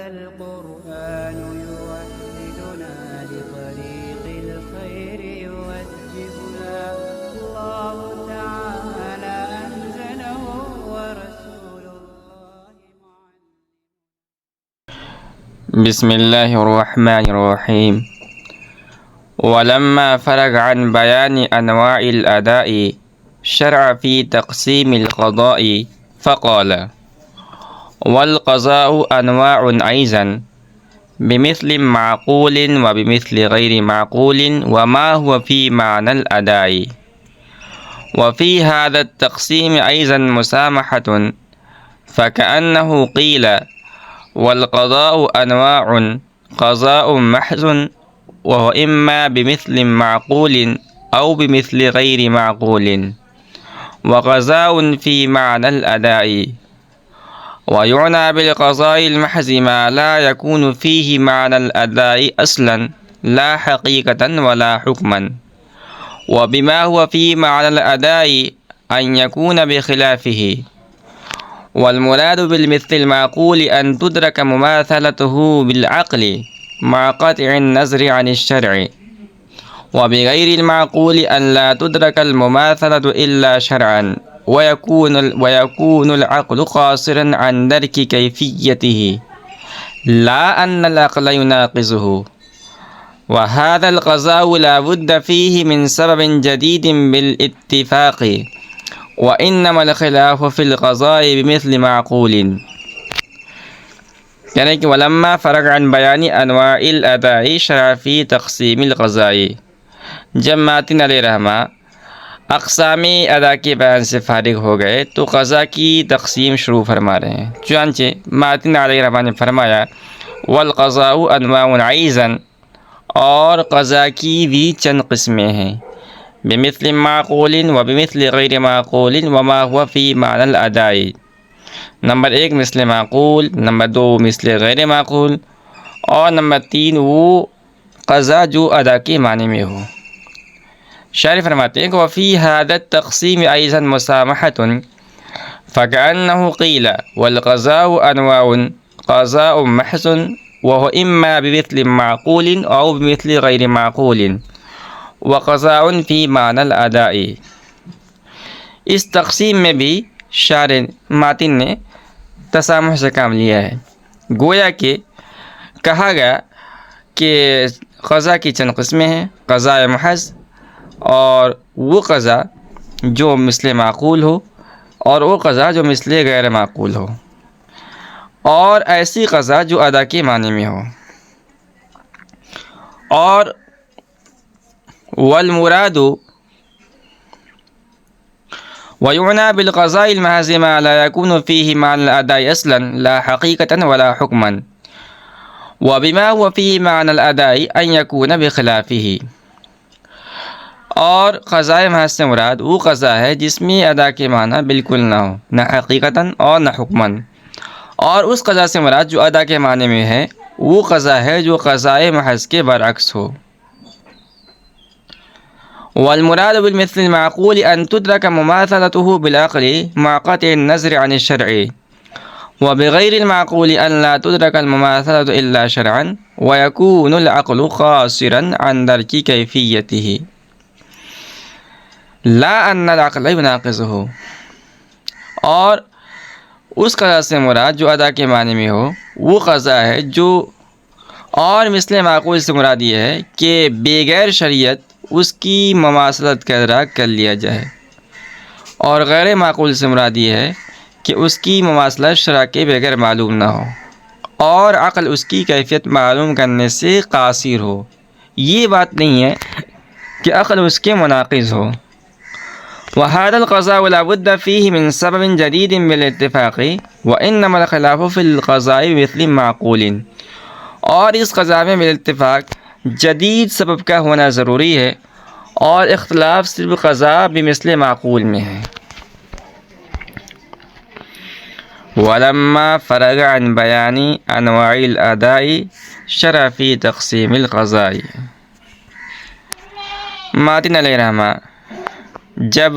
القرآن يوحدنا لطريق الخير يوجهنا الله تعالى أنزله ورسول الله بسم الله الرحمن الرحيم. ولما فرغ عن بيان أنواع الأداء شرع في تقسيم القضاء فقال: والقضاء أنواع أيضا بمثل معقول وبمثل غير معقول وما هو في معنى الأداء. وفي هذا التقسيم أيضا مسامحة، فكأنه قيل: والقضاء أنواع، قضاء محض وهو إما بمثل معقول أو بمثل غير معقول، وقضاء في معنى الأداء. ويعنى بالقضاء المحض ما لا يكون فيه معنى الأداء أصلا لا حقيقة ولا حكما، وبما هو في معنى الأداء أن يكون بخلافه. والمراد بالمثل المعقول أن تدرك مماثلته بالعقل مع قطع النظر عن الشرع، وبغير المعقول أن لا تدرك المماثلة إلا شرعا، ويكون العقل قاصرا عن درك كيفيته لا أن العقل يناقضه. وهذا القضاء لا بد فيه من سبب جديد بالاتفاق، وإنما الخلاف في القضاء بمثل معقول. یعنی کہ ولما فرغ عن بیان انواع الاداء شرع فی تقسیم القضاء، جب ماتن علیہ رحمہ اقسام ادا کے بیان سے فارغ ہو گئے تو قضاء کی تقسیم شروع فرما رہے ہیں۔ چنانچہ ماتن علیہ رحمہ نے فرمایا والقضاء انواع ایضا، اور قضاء کی بھی چند قسمیں ہیں، بمثل معقول و بمثل غیر معقول وما هو فی معنی الاداء۔ نمبر 1 مثل معقول، نمبر 2 مثل غیر معقول، اور نمبر 3 وہ قضا جو ادا کے معنی میں ہو۔ شارح فرماتے ہیں کہ وفی هذا التقسیم ایضا مسامحة، فكأنه قیل والقضاء انواع، قضاء محض وهو اما بمثل معقول او بمثل غیر معقول، وقضاء فی معنی الاداء۔ اس تقسیم میں بھی شارح ماتن نے تسامح سے کام لیا ہے، گویا کہ کہا گیا کہ قضا کی چند قسمیں ہیں، قضاء محض اور وہ قضا جو مثل معقول ہو، اور وہ قضا جو مثل غیر معقول ہو، اور ایسی قضا جو ادا کے معنی میں ہو۔ اور والمراد ويعنى بالقضاء المحض ما لا يكون فيه معنى الأداء أصلا لا حقيقة ولا حكما، وبما هو فيه معنى الأداء أن يكون بخلافه۔ اور قضاء محض سے مراد وہ قضا ہے جس میں ادا کے معنی بالکل نہ ہو، نہ حقیقتاً اور نہ حکماً، اور اس قضا سے مراد جو ادا کے معنی میں ہے وہ قضا ہے جو قضاء محض کے برعکس ہو۔ والمراد بالمثل المعقول أن تدرك مماثلته بالعقل مع قطع النظر عن الشرع، وبغير المعقول أن لا تدرك المماثلة إلا شرعا، ويكون العقل قاصرا عن درك كيفيته لا أن العقل يناقضه۔ اور اس قضا سے مراد جو ادا کے معنی میں ہو وہ قضا ہے جو، اور مثل معقول سے مراد یہ ہے کہ بغیر شریعت اس کی مماثلت کا ادراک کر لیا جائے، اور غیر معقول سے مراد یہ ہے کہ اس کی مماثلت شرع کے بغیر معلوم نہ ہو، اور عقل اس کی کیفیت معلوم کرنے سے قاصر ہو۔ یہ بات نہیں ہے کہ عقل اس کے مناقض ہو۔ وهذا القضاء لا بد فيه من سبب جديد بالاتفاق، وإنما الخلاف في القضاء بمثل معقول، اور اس قضاء میں بالاتفاق جدید سبب کا ہونا ضروری ہے، اور اختلاف صرف قضاء بمثل معقول میں ہے۔ ولما فرغ عن بیان انواع الاداء شرع فی تقسیم القضاء۔ ماتن علیہ رحمہ جب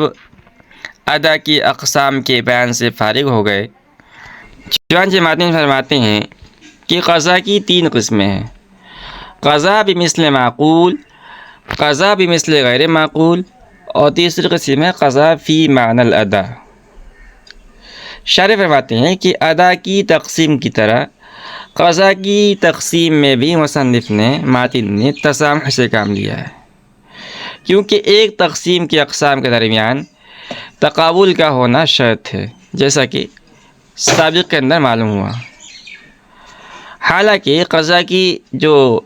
ادا کی اقسام کے بیان سے فارغ ہو گئے، چنانچہ ماتن فرماتے ہیں کہ قضا کی 3 قسمیں ہیں: قضا بمثل معقول، قضا بمثل غیر معقول، اور تیسری قسم ہے قضا فی معنی الادا۔ شارح فرماتے ہیں کہ ادا کی تقسیم کی طرح قضا کی تقسیم میں بھی مصنف نے ماتن نے تسامح سے کام لیا ہے، کیونکہ ایک تقسیم کی اقسام کے درمیان تقابل کا ہونا شرط ہے، جیسا کہ سابق کے اندر معلوم ہوا۔ حالانکہ قضا کی جو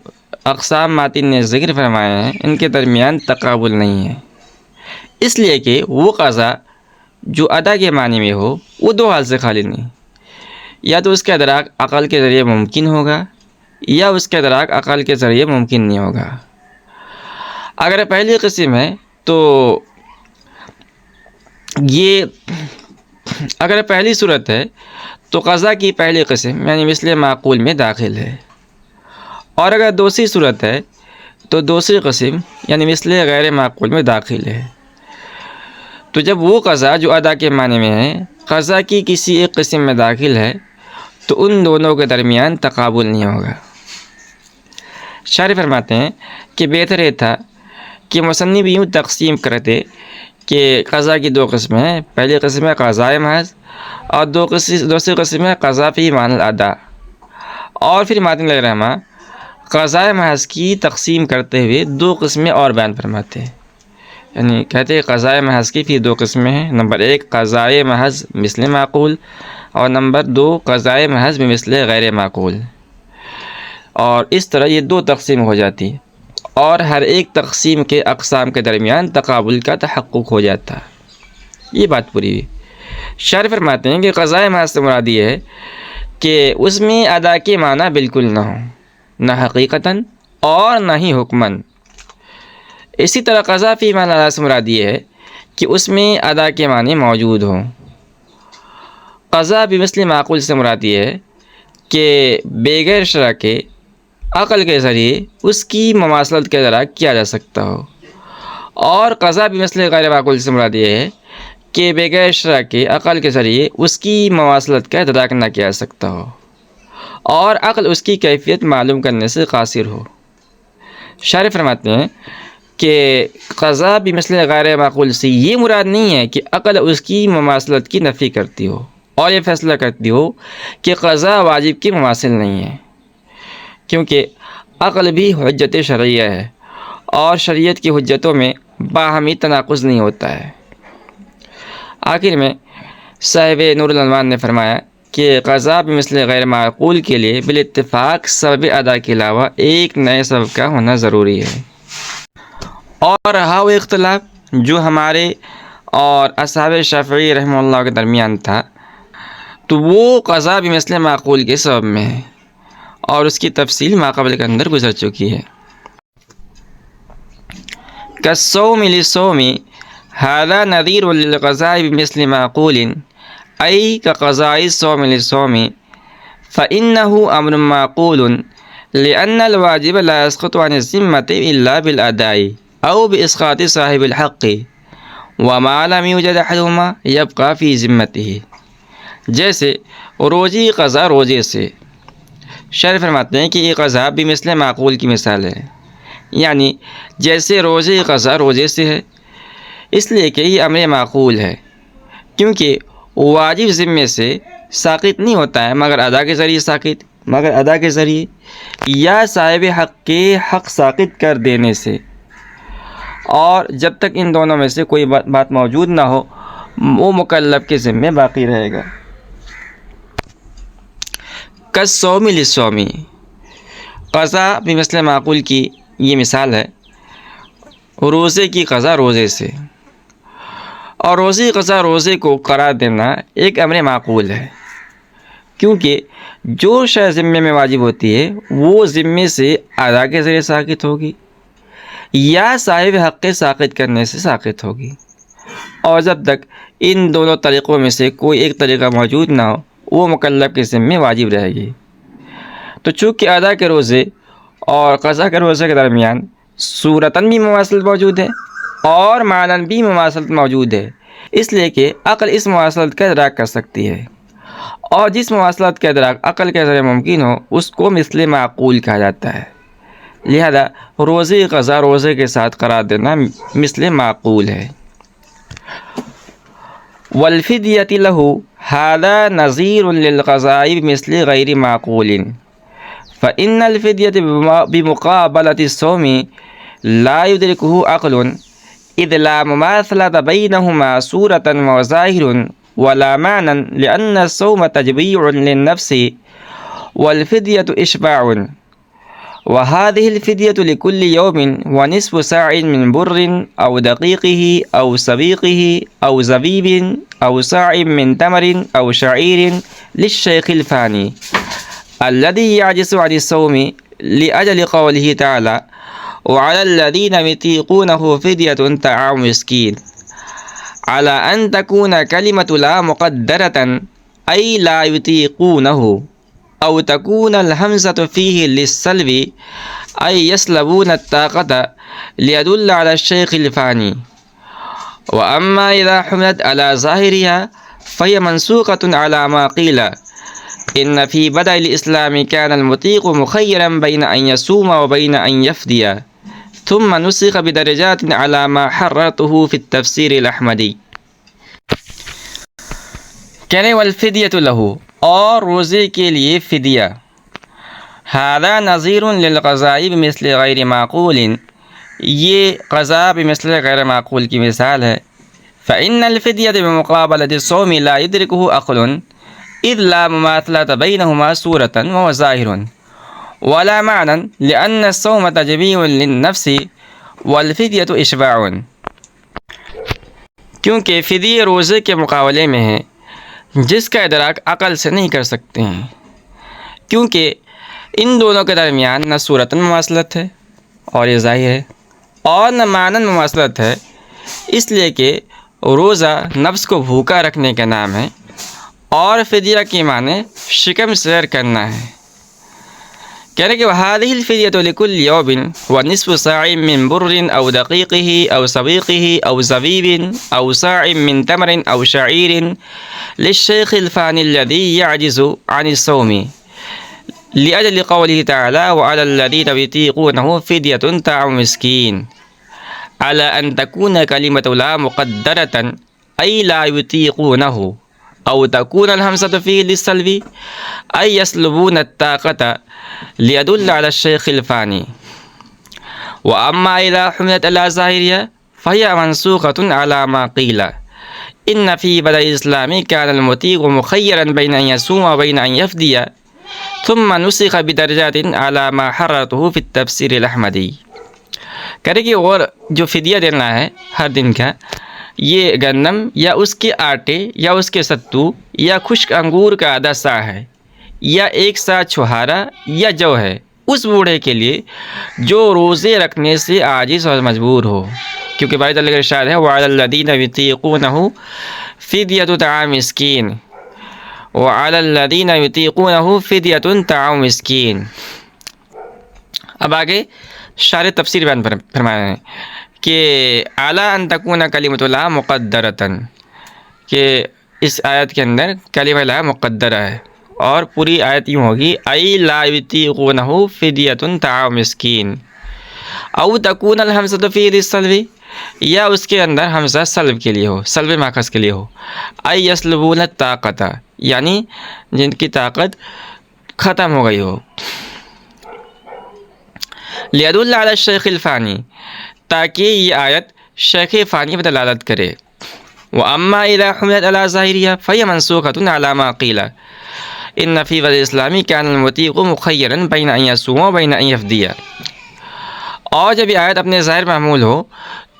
اقسام ماتن نے ذکر فرمائے ہیں ان کے درمیان تقابل نہیں ہے، اس لیے کہ وہ قضا جو ادا کے معنی میں ہو وہ 2 حال سے خالی نہیں، یا تو اس کا ادراک عقل کے ذریعے ممکن ہوگا یا اس کا ادراک عقل کے ذریعے ممکن نہیں ہوگا۔ اگر پہلی قسم ہے تو اگر پہلی صورت ہے تو قضا کی پہلی قسم یعنی مثل معقول میں داخل ہے، اور اگر دوسری صورت ہے تو دوسری قسم یعنی مثل غیر معقول میں داخل ہے۔ تو جب وہ قضا جو ادا کے معنی میں ہے قضا کی کسی ایک قسم میں داخل ہے تو ان دونوں کے درمیان تقابل نہیں ہوگا۔ شارح فرماتے ہیں کہ بہتر یہ تھا کہ مصنف یوں تقسیم کرتے کہ قضا کی 2 قسمیں ہیں، پہلی قسم ہے قضائے محض اور دوسری قسم ہے قضا فی معنی الادا، اور پھر ماتن علیہ الرحمہ قضائے محض کی تقسیم کرتے ہوئے 2 قسمیں اور بیان فرماتے ہیں، یعنی کہتے ہیں قضائے محض کی پھر 2 قسمیں ہیں، نمبر 1 قضائے محض مثل معقول اور نمبر 2 قضائے محض مثل غیر معقول، اور اس طرح یہ 2 تقسیم ہو جاتی ہے اور ہر ایک تقسیم کے اقسام کے درمیان تقابل کا تحقق ہو جاتا ہے۔ یہ بات پوری ہوئی۔ شارح فرماتے ہیں کہ قضائے محض سے مراد یہ ہے کہ اس میں ادا کے معنی بالکل نہ ہو، نہ حقیقتاً اور نہ ہی حکماً۔ اسی طرح قضا فی معنی الادا سے مراد یہ ہے کہ اس میں ادا کے معنی موجود ہوں۔ قضا بمثل معقول سے مراد یہ ہے کہ بغیر شرع کے عقل کے ذریعے اس کی مماثلت کا ادراک کیا جا سکتا ہو، اور قضا بمثل غیر معقول سے مراد یہ ہے کہ بغیر شرع کے عقل کے ذریعے اس کی مماثلت کا ادراک نہ کیا جا سکتا ہو اور عقل اس کی کیفیت معلوم کرنے سے قاصر ہو۔ شارح فرماتے ہیں کہ قضا بمثل غیر معقول سے یہ مراد نہیں ہے کہ عقل اس کی مماثلت کی نفی کرتی ہو اور یہ فیصلہ کرتی ہو کہ قضا واجب کی مماثل نہیں ہے، کیونکہ عقل بھی حجت شرعیہ ہے اور شریعت کی حجتوں میں باہمی تناقض نہیں ہوتا ہے۔ آخر میں صاحب نور العنوان نے فرمایا کہ قضا بمثل غیر معقول کے لیے بالاتفاق سبب ادا کے علاوہ ایک نئے سبب کا ہونا ضروری ہے، اور رہا وہ اختلاف جو ہمارے اور اصحاب شافعی رحمہ اللہ کے درمیان تھا تو وہ قضا بمثل معقول کے سبب میں ہے، اور اس کی تفصیل ماقبل کے اندر گزر چکی ہے۔ کالصوم للصوم هذا نظیر للقضاء بمثل معقول أي كقضاء الصوم للصوم فإنه أمر معقول لأن الواجب لا يسقط عن الذمة إلا بالأداء أو بإسقاط صاحب الحق وما لم يوجد أحدهما يبقى في ذمته، جیسے روزی قضا روزے سے۔ شرح فرماتے ہیں کہ یہ قضا بمثل معقول کی مثال ہے، یعنی جیسے روزے قضا روزے سے ہے، اس لیے کہ یہ امر معقول ہے، کیونکہ واجب ذمے سے ساقط نہیں ہوتا ہے مگر ادا کے ذریعے یا صاحب حق کے حق ساقط کر دینے سے، اور جب تک ان دونوں میں سے کوئی بات موجود نہ ہو وہ مکلف کے ذمے باقی رہے گا۔ کالصوم للصوم، قضا بمثل معقول کی یہ مثال ہے روزے کی قضا روزے سے، اور روزی قضا روزے کو قرار دینا ایک امر معقول ہے، کیونکہ جو شے ذمے میں واجب ہوتی ہے وہ ذمے سے ادا کے ذریعے ساقط ہوگی یا صاحب حق کے ساقط کرنے سے ساقط ہوگی، اور جب تک ان دونوں طریقوں میں سے کوئی ایک طریقہ موجود نہ ہو وہ مکلف کے ذمے واجب رہے گی۔ تو چونکہ ادا کے روزے اور قضا کے روزے کے درمیان صورتاً بھی مماثلت موجود ہے اور معناً بھی مماثلت موجود ہے، اس لیے کہ عقل اس مماثلت کا ادراک کر سکتی ہے اور جس مواصلات کا ادراک عقل کے ذریعے ممکن ہو اس کو مثل معقول کہا جاتا ہے، لہذا روزے قضا روزے کے ساتھ قرار دینا مثل معقول ہے۔ والفدیۃ لہ ھذا نظیر للقضاء بمثل غیر معقول فإن الفدیۃ بمقابلۃ الصوم لا يدرکہ عقل اذ لا مماثلۃ بینہما صورۃ وظاہر ولا معنى لأن الصوم تجبيع للنفس والفدية إشباع، وهذه الفدية لكل يوم ونصف ساع من بر أو دقيقه أو سبيقه أو زبيب أو ساع من تمر أو شعير للشيخ الفاني الذي يعجز عن الصوم لأجل قوله تعالى وعلى الذين يطيقونه فدية طعام مسكين، على أن تكون كلمة لا مقدرة أي لا يطيقونه، أو تكون الهمزة فيه للسلب أي يسلبون الطاقة ليدل على الشيخ الفاني. وأما إذا حملت على ظاهرها فهي منسوخة على ما قيل إن في بدء الإسلام كان المطيق مخيرا بين أن يصوم وبين أن يفدي، ثم نسخ بدرجات على ما حررته في التفسير الأحمدي۔ کہنے والفدیۃ لہ اور روزے کے لیے فدیہ، ھذا نظیر للقضاء بمثل غیر معقول یہ قضا بمثل غیر معقول کی مثال ہے۔ فإن الفدیۃ بمقابلۃ الصوم لا يدرکہ عقل اذ لا مماثلۃ بینہما صورۃ وهو ظاہر ولا معنى لأن الصوم تجبيع للنفس والفدیۃ اشباع، کیونکہ فدیہ روزے کے مقابلے میں ہے جس کا ادراک عقل سے نہیں کر سکتے ہیں، کیونکہ ان دونوں کے درمیان نہ صورتاً مماثلت ہے اور یہ ظاہر ہے، اور نہ معناً مماثلت ہے، اس لیے کہ روزہ نفس کو بھوکا رکھنے کا نام ہے اور فدیہ کے معنی شکم سیر کرنا ہے۔ کہنے کہ وَهَذِهِ الْفِدْيَةُ لِكُلِّ يَوْمٍ وَنِصْفُ سَاعٍ مِّن بُرٍّ أَوْ دَقِيقِهِ أَوْ سَبِيقِهِ أَوْ زَبِيبٍ أَوْ سَاعٍ مِّن تَمْرٍ أَوْ شَعِيرٍ لِلشَّيْخِ الْفَانِي الَّذِي يَعْجِزُ عَنِ الصَّوْمِ لِأَجْلِ قَوْلِهِ تَعَالَى وَعَلَى الَّذِينَ يُطِيقُونَهُ فِدْيَةٌ طَعَامُ مِسْكِينٍ، عَلَى أَن تَكُونَ كَلِمَةُ لَا مُقَدَّرَةً أَيْ لَا يُطِيقُونَهُ، أو تكون الهمزة فيه للسلب أي يسلبون الطاقة ليدل على الشيخ الفاني. وأما إذا حملت على ظاهرها فهي منسوخة على ما قيل إن في بدء الإسلام كان المطيق مخيرا بين أن يصوم وبين أن يفدي، ثم نسخ بدرجات على ما حررته في التفسير الأحمدي۔ کرے کہ اور جو فدیہ دینا ہے ہر دن کا، یہ گندم یا اس کے آٹے یا اس کے ستو یا خشک انگور کا آدھا سا ہے یا ایک سا چھہارا یا جو ہے اس بوڑھے کے لیے جو روزے رکھنے سے عاجز اور مجبور ہو، کیونکہ باری تعالیٰ کا ارشاد ہے وَعَلَى الَّذِينَ يُطِيقُونَهُ فِدْيَةُ طَعَامِ مِسْكِينٍ، وَعَلَى الَّذِينَ يُطِيقُونَهُ فِدْيَةٌ طَعَامُ مِسْكِينٍ۔ اب آگے شارح تفسیر بیان فرمایا ہے کہ اعلیٰ ان تکون کلمۃ لا مقدرتاً، کہ اس آیت کے اندر کلمہ لا مقدرہ ہے اور پوری آیت یوں ہوگی ای لا یطیقونہ فدیۃ طعام مسکین، او تکون الحمزۃ فی للسلب، یا اس کے اندر حمزہ سلب کے لیے ہو، سلب ماخذ کے لیے ہو، ای یسلبون الطاقۃ، یعنی جن کی طاقت ختم ہو گئی ہو، لیدل علی الشیخ الفانی، تاکہ یہ آیت شیخ فانی پر دلالت کرے۔ وَأَمَّا إِذَا حُمِلَتْ عَلَى ظَاهِرِهَا فَهِيَ مَنْسُوخَةٌ عَلَى مَا قِيلَ إِنَّ فِي بدء الإسلام كَانَ الْمُطِيقُ مُخَيَّرًا بَيْنَ أَن يَصُومَ وَبَيْنَ أَن يَفْدِيَ، اور جب یہ آیت اپنے ظاہر معمول ہو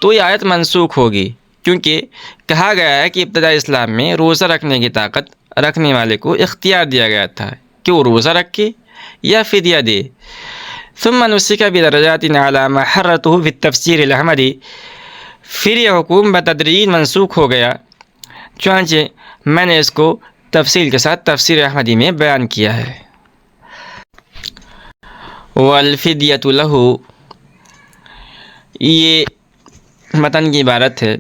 تو یہ آیت منسوخ ہوگی، کیونکہ کہا گیا ہے کہ ابتداء اسلام میں روزہ رکھنے کی طاقت رکھنے والے کو اختیار دیا گیا تھا کہ وہ روزہ رکھے یا فدیہ دے۔ ثم نسخ بدرجات على ما حررته في التفسير الأحمدي، پھر یہ حکم بتدریج منسوخ ہو گیا، چنانچہ میں نے اس کو تفصیل کے ساتھ تفسیر احمدی میں بیان کیا ہے۔ والفدیۃ لہ، یہ متن کی عبارت ہے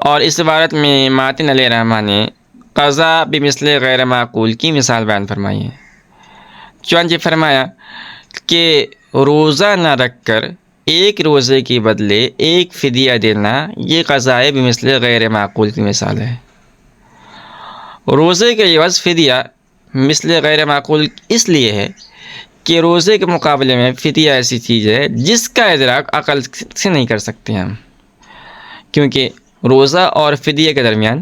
اور اس عبارت میں ماتن علیہ الرحمہ نے قضا بمثل غیر معقول کی مثال بیان فرمائی ہے۔ چنانچہ فرمایا کہ روزہ نہ رکھ کر ایک روزے کے بدلے ایک فدیہ دینا یہ قضائے بمثل غیر معقول کی مثال ہے۔ روزے کے عوض فدیہ مثل غیر معقول اس لیے ہے کہ روزے کے مقابلے میں فدیہ ایسی چیز ہے جس کا ادراک عقل سے نہیں کر سکتے ہم، کیونکہ روزہ اور فدیہ کے درمیان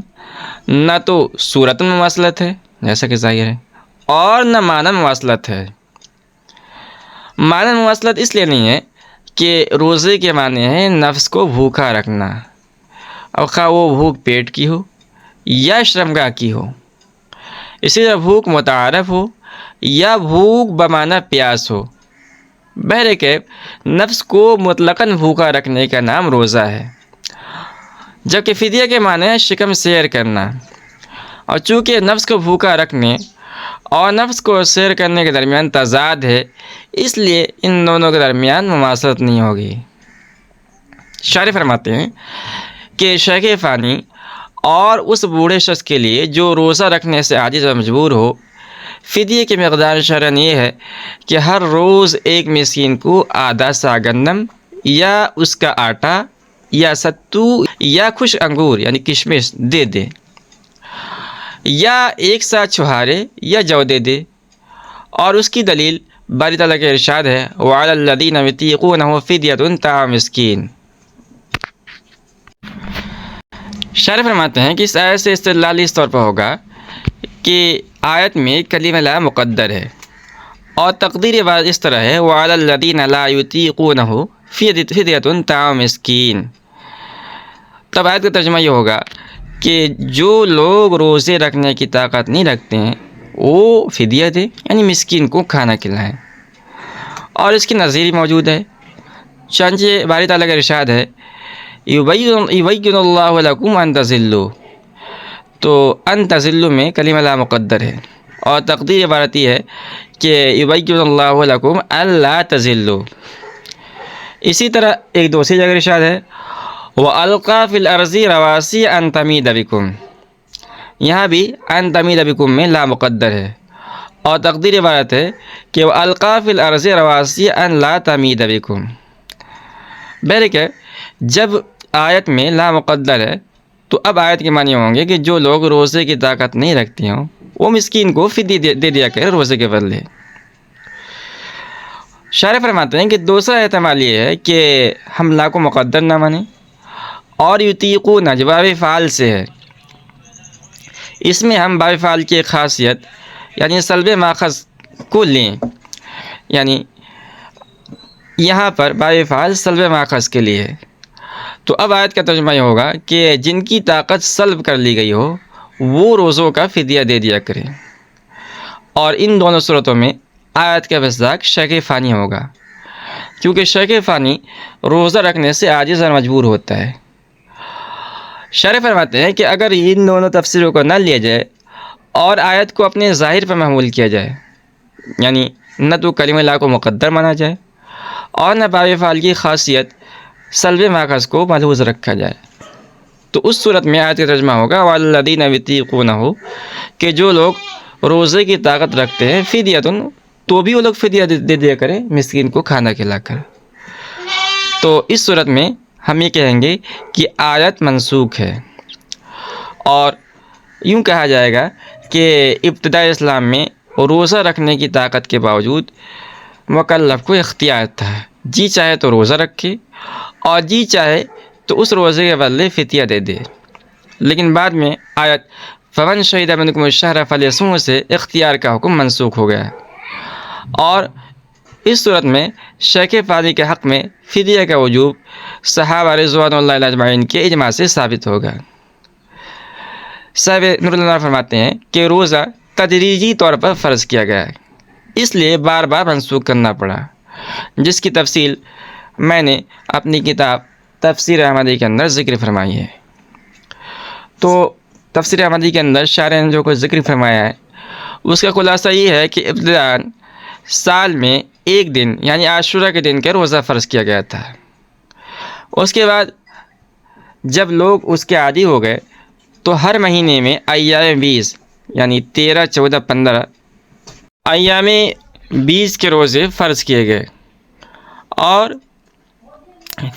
نہ تو صورت مماثلت ہے جیسا کہ ظاہر ہے، اور نہ معنی مماثلت ہے۔ معنی مماثلت اس لیے نہیں ہے کہ روزے کے معنی ہے نفس کو بھوکا رکھنا، اور خواہ وہ بھوک پیٹ کی ہو یا شرمگاہ کی ہو، اسی طرح بھوک متعارف ہو یا بھوک بمعنی پیاس ہو، بہرکیف نفس کو مطلقاً بھوکا رکھنے کا نام روزہ ہے، جبکہ فدیہ کے معنی ہے شکم سیر کرنا۔ اور چونکہ نفس کو بھوکا رکھنے اور نفس کو سیر کرنے کے درمیان تضاد ہے، اس لیے ان دونوں کے درمیان مماثلت نہیں ہوگی۔ شارح فرماتے ہیں کہ شیخ فانی اور اس بوڑھے شخص کے لیے جو روزہ رکھنے سے عاجز و مجبور ہو، فدیے کی مقدار شرعاً یہ ہے کہ ہر روز ایک مسکین کو آدھا سا گندم یا اس کا آٹا یا ستو یا خشک انگور یعنی کشمش دے دے، یا ایک سا چھہارے یا جو دے دے۔ اور اس کی دلیل باری تعالیٰ کا ارشاد ہے وَعَلَى الَّذِينَ يُطِيقُونَهُ فِدْيَةٌ طَعَامُ مِسْكِينٍ۔ شارح فرماتے ہیں کہ اس آیت سے استدلال اس طور پر ہوگا کہ آیت میں کلمہ لا مقدر ہے، اور تقدیر بات اس طرح ہے وَعَلَى الَّذِينَ لَا يُطِيقُونَهُ فِدْيَةٌ طَعَامُ مِسْكِينٍ۔ تب آیت کا ترجمہ یہ ہوگا کہ جو لوگ روزے رکھنے کی طاقت نہیں رکھتے ہیں وہ فدیہ دے، یعنی مسکین کو کھانا کھلائیں۔ اور اس کی نظیر موجود ہے، چنانچہ باری تعالیٰ کا ارشاد ہے یبین اللہ لکم ان تضلوا، تو ان تضلوا میں کلمہ لا مقدر ہے، اور تقدیر عبارت یہ ہے کہ یبین اللہ لکم ان لا تضلوا۔ اسی طرح ایک دوسری جگہ ارشاد ہے وَأَلْقَى فِي الْأَرْضِ رَوَاسِيَ أَن تَمِيدَ بِكُمْ، یہاں بھی ان تمید بکم میں لا مقدر ہے، اور تقدیر عبارت ہے کہ وَأَلْقَى فِي الْأَرْضِ رَوَاسِيَ أَن لَا تَمِيدَ بِكُمْ۔ بہرکیف جب آیت میں لا مقدر ہے تو اب آیت کے معنی ہوں گے کہ جو لوگ روزے کی طاقت نہیں رکھتے ہوں وہ مسکین کو فدیہ دے دیا کرے روزے کے بدلے۔ شارح فرماتے ہیں کہ دوسرا احتمال یہ ہے کہ ہم لا کو مقدر نہ مانیں، اور یطیقون جواب فعال سے ہے، اس میں ہم باب فعال کی ایک خاصیت یعنی سلب ماخذ کو لیں، یعنی یہاں پر باب فعال سلب ماخذ کے لیے ہے۔ تو اب آیت کا ترجمہ یہ ہوگا کہ جن کی طاقت سلب کر لی گئی ہو وہ روزوں کا فدیہ دے دیا کریں، اور ان دونوں صورتوں میں آیت کا مصداق شیخ فانی ہوگا، کیونکہ شیخ فانی روزہ رکھنے سے عاجز اور مجبور ہوتا ہے۔ شارح فرماتے ہیں کہ اگر ان دونوں تفسیروں کو نہ لیا جائے اور آیت کو اپنے ظاہر پر محمول کیا جائے، یعنی نہ تو کلمہ لا کو مقدر مانا جائے اور نہ باب فعال کی خاصیت سلب ماخذ کو ملحوظ رکھا جائے، تو اس صورت میں آیت کا ترجمہ ہوگا وَالَّذِينَ يُطِيقُونَهُ کہ جو لوگ روزے کی طاقت رکھتے ہیں فدیۃ، تو بھی وہ لوگ فدیہ دے دیا کریں مسکین کو کھانا کھلا کر۔ تو اس صورت میں ہم یہ کہیں گے کہ آیت منسوخ ہے، اور یوں کہا جائے گا کہ ابتداء اسلام میں روزہ رکھنے کی طاقت کے باوجود مکلف کو اختیار تھا، جی چاہے تو روزہ رکھے اور جی چاہے تو اس روزے کے بدلے فدیہ دے دے، لیکن بعد میں آیت فمن شہد منکم الشہر فلیصمہ سے اختیار کا حکم منسوخ ہو گیا، اور اس صورت میں شیخ فانی کے حق میں فدیہ کا وجوب صحابہ رضوان اللہ اجمعین کے اجماع سے ثابت ہوگا۔ صاحب نور اللہ فرماتے ہیں کہ روزہ تدریجی طور پر فرض کیا گیا ہے، اس لیے بار بار منسوخ کرنا پڑا، جس کی تفصیل میں نے اپنی کتاب تفسیر احمدی کے اندر ذکر فرمائی ہے۔ تو تفسیر احمدی کے اندر شارح نے جو کچھ ذکر فرمایا ہے اس کا خلاصہ یہ ہے کہ ابتداءً سال میں ایک دن یعنی عاشورہ کے دن کا روزہ فرض کیا گیا تھا، اس کے بعد جب لوگ اس کے عادی ہو گئے تو ہر مہینے میں ایام 20 یعنی 13, 14, 15 ایام 20 کے روزے فرض کیے گئے، اور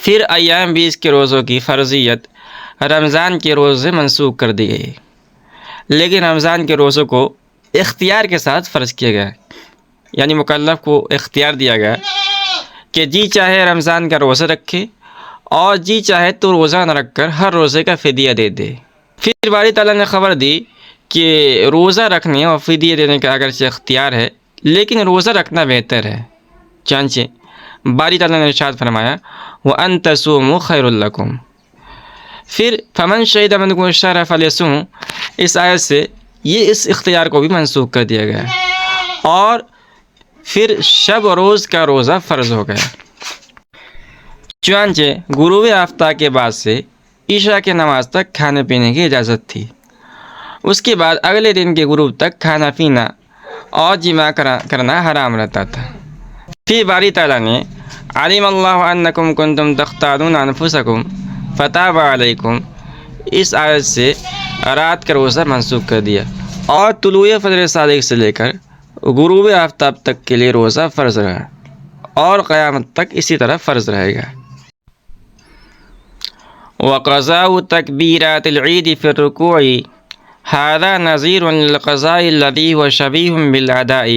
پھر ایام 20 کے روزوں کی فرضیت رمضان کے روزے منسوخ کر دی گئی، لیکن رمضان کے روزوں کو اختیار کے ساتھ فرض کیا گیا، یعنی مکلف کو اختیار دیا گیا کہ جی چاہے رمضان کا روزہ رکھے اور جی چاہے تو روزہ نہ رکھ کر ہر روزے کا فدیہ دے دے۔ پھر باری تعالیٰ نے خبر دی کہ روزہ رکھنے اور فدیہ دینے کا اگرچہ اختیار ہے لیکن روزہ رکھنا بہتر ہے، چنانچہ باری تعالیٰ نے ارشاد فرمایا وَأَن تَصُومُوا خَيْرٌ لَكُمْ۔ پھر فَمَن شَهِدَ مِنكُمُ الشَّهْرَ فَلْيَصُمْهُ، اس آیت سے یہ اس اختیار کو بھی منسوخ کر دیا گیا اور پھر شب و روز کا روزہ فرض ہو گیا۔ چنانچہ غروب آفتاب کے بعد سے عشاء کی نماز تک کھانے پینے کی اجازت تھی، اس کے بعد اگلے دن کے غروب تک کھانا پینا اور جماع کرنا حرام رہتا تھا۔ پھر باری تعالیٰ نے علم اللہ انکم کنتم تختارون انفسکم فتاب علیکم، اس آیت سے رات کا روزہ منسوخ کر دیا اور طلوع فجر صادق سے لے کر غروب آفتاب تک کے لیے روزہ فرض رہا اور قیامت تک اسی طرح فرض رہے گا۔ وقضاء تکبیرات العید فی الرکوع هذا نظیر للقضاء الذی هو شبیہ بالاداء،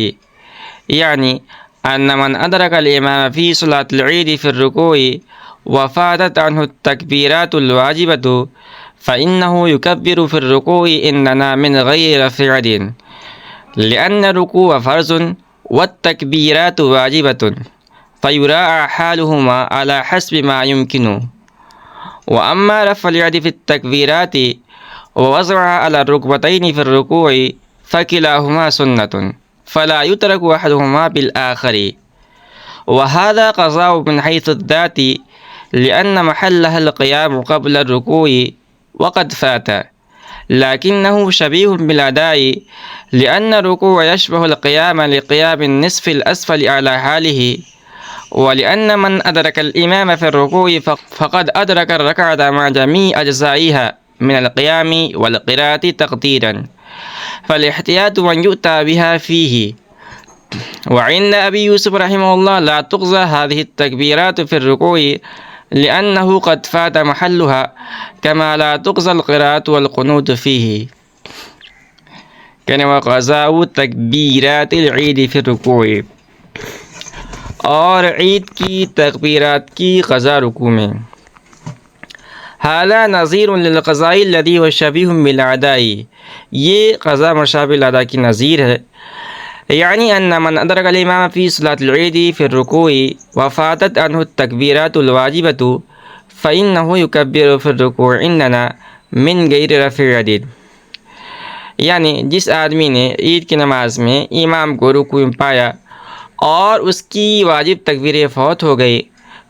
یعنی ان من ادرک الامام فی صلاۃ العید فی الرکوع وفاتت عنہ التکبیرات الواجبۃ فإنه يكبر في الركوع إننا من غير رفع يد، لأن الركوع فرض والتكبيرات واجبة فيراعى حالهما على حسب ما يمكن، وأما رفع اليد في التكبيرات ووضعها على الركبتين في الركوع فكلاهما سنة فلا يترك أحدهما بالآخر، وهذا قضاء من حيث الذات لأن محلها القيام قبل الركوع وقد فات، لكنه شبيه بالأداء لأن الركوع يشبه القيام لقيام النصف الأسفل على حاله، ولأن من أدرك الإمام في الركوع فقد أدرك الركعة مع جميع أجزائها من القيام والقراءة تقديرا، فالاحتياط من يؤتى بها فيه. وعند أبي يوسف رحمه الله لا تقضى هذه التكبيرات في الركوع لأنه قد فات محلها كما لا تقضى القراءة والقنوت فيه، کہنے وقضاء تکبیرات العید فی الرکوع، اور عید کی تکبیرات کی قضا رکوع میں۔ هذا نظیر للقضاء الذی هو شبیہ بالاداء، یہ قضا مشابہ الادا کی نظیر ہے، یعنی ان من ادرک الامام فی صلاۃ العید فی الرکوع وفاتت عنہ التکبیرات الواجبۃ فإنه یکبر فی الرکوع عندنا من غیر رفع ید، یعنی جس آدمی نے عید کی نماز میں امام کو رکوع میں پایا اور اس کی واجب تکبیریں فوت ہو گئی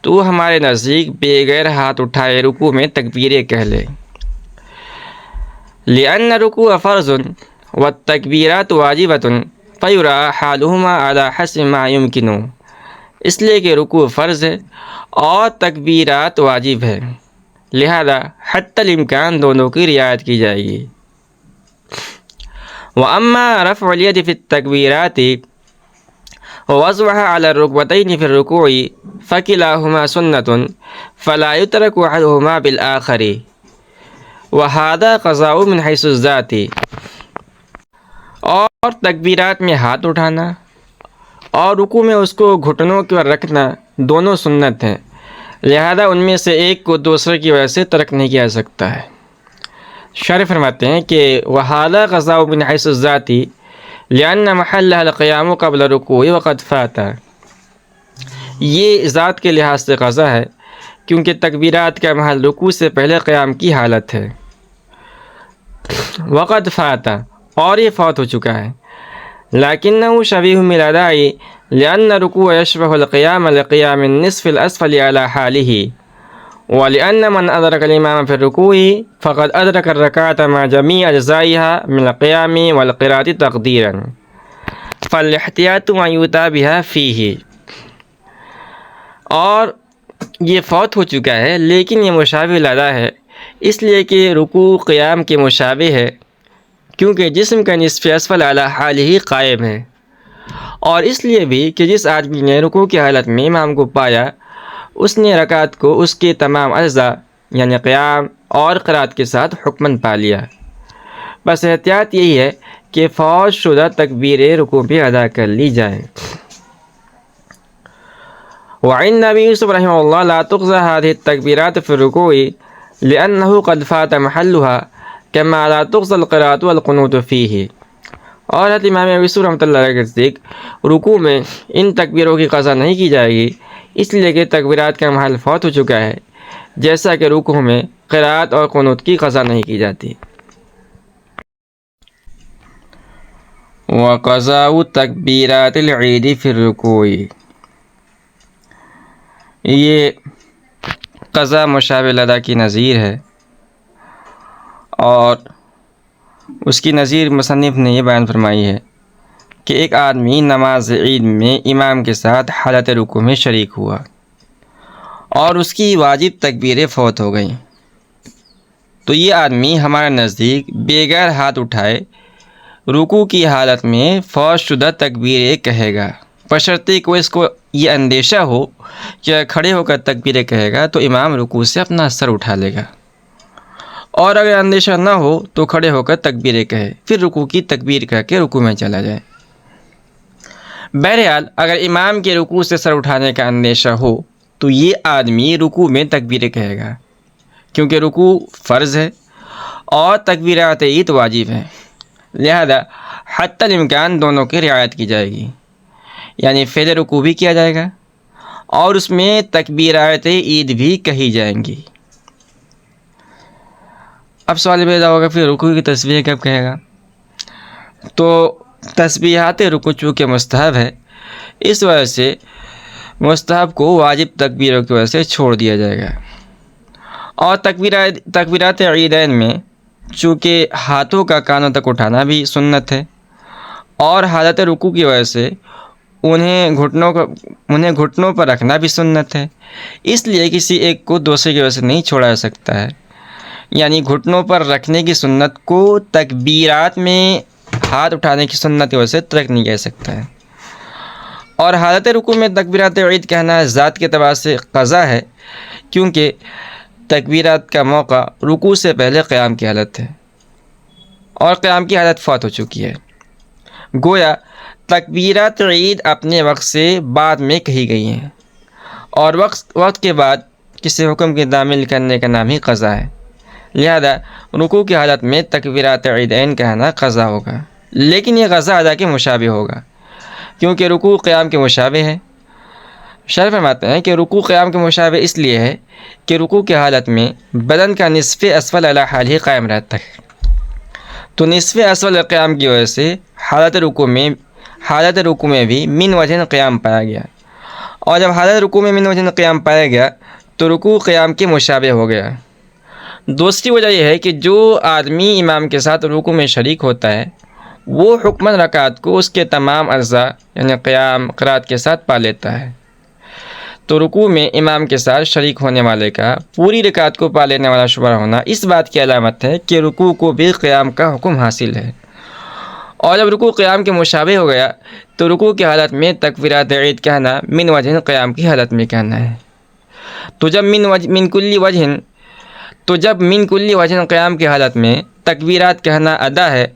تو وہ ہمارے نزدیک بغیر ہاتھ اٹھائے رکوع میں تکبیریں کہہ لے، لأن الرکوع فرض والتکبیرات واجبۃ فیراعی حالہما علی حسب ما یمکن، اس لیے کہ رکوع فرض ہے اور تکبیرات واجب ہے، لہذا حتی الامکان دونوں کی رعایت کی جائے گی۔ وَأَمَّا رَفْعُ الْيَدِ فِي التَّكْبِيرَاتِ وَوَضْعُهَا عَلَى الرُّكْبَتَيْنِ فِي الرُّكُوعِ فَكِلَاهُمَا سُنَّةٌ فَلَا يُتْرَكُ أَحَدُهُمَا بِالْآخَرِ، وَهَذَا قَضَاءٌ مِنْ حَيْثُ الذَّاتِ، اور تکبیرات میں ہاتھ اٹھانا اور رکوع میں اس کو گھٹنوں کے اوپر رکھنا دونوں سنت ہیں، لہذا ان میں سے ایک کو دوسرے کی وجہ سے ترک نہیں کیا جا سکتا ہے۔ شارح فرماتے ہیں کہ وَهَذَا قَضَاءٌ مِنْ حَيْثُ الذَّاتِ لِأَنَّ مَحَلَّهَا الْقِيَامُ قَبْلَ الرُّكُوعِ وَقَدْ فَاتَ، یہ ذات کے لحاظ سے قضا ہے کیونکہ تکبیرات کا محل رکوع سے پہلے قیام کی حالت ہے، وَقَدْ فَاتَ، اور یہ فوت ہو چکا ہے، لَكِنَّهُ شَبِيهٌ بِالْأَدَاءِ لِأَنَّ الرُّكُوعَ يَشْبَهُ الْقِيَامَ لِقِيَامِ النِّصْفِ الْأَسْفَلِ عَلَى حَالِهِ، وَلِأَنَّ مَنْ أَدْرَكَ الْإِمَامَ فِي الرُّكُوعِ فَقَدْ أَدْرَكَ الرَّكْعَةَ مَعَ جَمِيعِ أَجْزَائِهَا مِنَ الْقِيَامِ وَالْقِرَاءَةِ تَقْدِيرًا فَالِاحْتِياطُ مَا يُؤْتَى بِهَا فِيهِ، اور یہ فوت ہو چکا ہے لیکن یہ مشابہ الادا ہے، اس لیے کہ رکوع قیام کے مشابہ ہے، کیونکہ جسم کا نصف اسفل اعلی حال ہی قائم ہے، اور اس لیے بھی کہ جس آدمی نے رکوع کی حالت میں امام کو پایا، اس نے رکعت کو اس کے تمام اجزاء یعنی قیام اور قرات کے ساتھ حکماً پا لیا۔ بس احتیاط یہی ہے کہ فوت شدہ تکبیر رکوع بھی ادا کر لی جائے۔ وعن ابی یوسف رحمہ اللہ لا تقضى هذه التکبیرات فی الرکوع لأنه قد فات محلها كما لا تقضى القراءة والقنوت فيه۔ اور حضرت امام ابی یوسف رحمۃ اللہ علیہ کے نزدیک رکوع میں ان تکبیروں کی قضا نہیں کی جائے گی، اس لیے کہ تکبیرات کا محل فوت ہو چکا ہے، جیسا کہ رکوع میں قراءت اور قنوت کی قضا نہیں کی جاتی۔ وقضاء تکبیرات العید فی الرکوع، یہ قضا مشابہ الادا کی نظیر ہے، اور اس کی نظیر مصنف نے یہ بیان فرمائی ہے کہ ایک آدمی نماز عید میں امام کے ساتھ حالت رکوع میں شریک ہوا اور اس کی واجب تکبیریں فوت ہو گئیں، تو یہ آدمی ہمارے نزدیک بغیر ہاتھ اٹھائے رکوع کی حالت میں فوت شدہ تکبیریں کہے گا، بشرطے کہ اس کو یہ اندیشہ ہو کہ کھڑے ہو کر تکبیریں کہے گا تو امام رکوع سے اپنا سر اٹھا لے گا، اور اگر اندیشہ نہ ہو تو کھڑے ہو کر تکبیریں کہے، پھر رکوع کی تکبیر کہہ کے رکوع میں چلا جائے۔ بہرحال اگر امام کے رکوع سے سر اٹھانے کا اندیشہ ہو تو یہ آدمی رکوع میں تکبیریں کہے گا، کیونکہ رکوع فرض ہے اور تکبیرات عید واجب ہیں، لہذا حتی الامکان دونوں کی رعایت کی جائے گی، یعنی فعل رکوع بھی کیا جائے گا اور اس میں تکبیرات عید بھی کہی جائیں گی۔ اب سوال پیدا ہوگا پھر رکوع کی تسبیح کب کہے گا؟ تو تسبیحات رکوع چونکہ مستحب ہے، اس وجہ سے مستحب کو واجب تکبیروں کی وجہ سے چھوڑ دیا جائے گا، اور تکبیرات عیدین میں چونکہ ہاتھوں کا کانوں تک اٹھانا بھی سنت ہے، اور حالت رکوع کی وجہ سے انہیں گھٹنوں پر رکھنا بھی سنت ہے، اس لیے کسی ایک کو دوسرے کی وجہ سے نہیں چھوڑا جا سکتا ہے، یعنی گھٹنوں پر رکھنے کی سنت کو تکبیرات میں ہاتھ اٹھانے کی سنت کی وجہ سے ترک نہیں کہہ سکتا ہے۔ اور حالت رکوع میں تکبیرات عید کہنا ذات کے اعتبار سے قضا ہے، کیونکہ تکبیرات کا موقع رکوع سے پہلے قیام کی حالت ہے، اور قیام کی حالت فوت ہو چکی ہے، گویا تکبیرات عید اپنے وقت سے بعد میں کہی گئی ہیں، اور وقت کے بعد کسی حکم کے تعمیل کرنے کا نام ہی قضا ہے، لہذا رکوع کی حالت میں تکبیرات عیدین کہنا قضا ہوگا، لیکن یہ قضا ادا کے مشابہ ہوگا، کیونکہ رکوع قیام کے مشابہ ہے۔ شرح فرماتے ہیں کہ رکوع قیام کے مشابہ اس لیے ہے کہ رکوع کی حالت میں بدن کا نصف اسفل اعلی حال ہی قائم رہتا ہے، تو نصف اسفل قیام کی وجہ سے حالت رکوع میں بھی من وجہ قیام پایا گیا، اور جب حالت رکوع میں من وجہ قیام پایا گیا تو رکوع قیام کے مشابہ ہو گیا۔ دوسری وجہ یہ ہے کہ جو آدمی امام کے ساتھ رکوع میں شریک ہوتا ہے وہ حکماً رکعت کو اس کے تمام اجزاء یعنی قیام قرات کے ساتھ پا لیتا ہے، تو رکوع میں امام کے ساتھ شریک ہونے والے کا پوری رکعت کو پا لینے والا شمار ہونا اس بات کی علامت ہے کہ رکوع کو بھی قیام کا حکم حاصل ہے، اور جب رکوع قیام کے مشابہ ہو گیا تو رکوع کی حالت میں تکبیرات عید کہنا من وجہ قیام کی حالت میں کہنا ہے، تو جب من کلی وجہ قیام کی حالت میں تکبیرات کہنا ادا ہے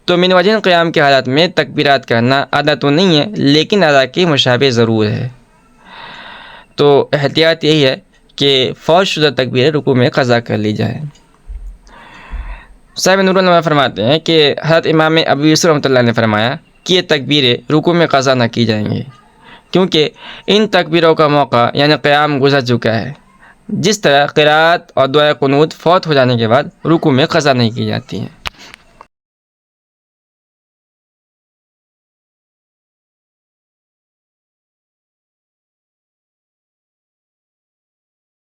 تو من وجہ قیام کی حالت میں تکبیرات کہنا ادا تو نہیں ہے لیکن ادا کے مشابہ ضرور ہے، تو احتیاط یہی ہے کہ فوت شدہ تکبیر رکوع میں قضا کر لی جائے۔ صاحب نور النما فرماتے ہیں کہ حضرت امام ابو یوسف رحمۃ اللہ نے فرمایا کہ یہ تکبیریں رکوع میں قضا نہ کی جائیں گی، کیونکہ ان تکبیروں کا موقع یعنی قیام گزر چکا ہے، جس طرح قرات اور دعائے قنوت فوت ہو جانے کے بعد رکوع میں قضا نہیں کی جاتی ہیں۔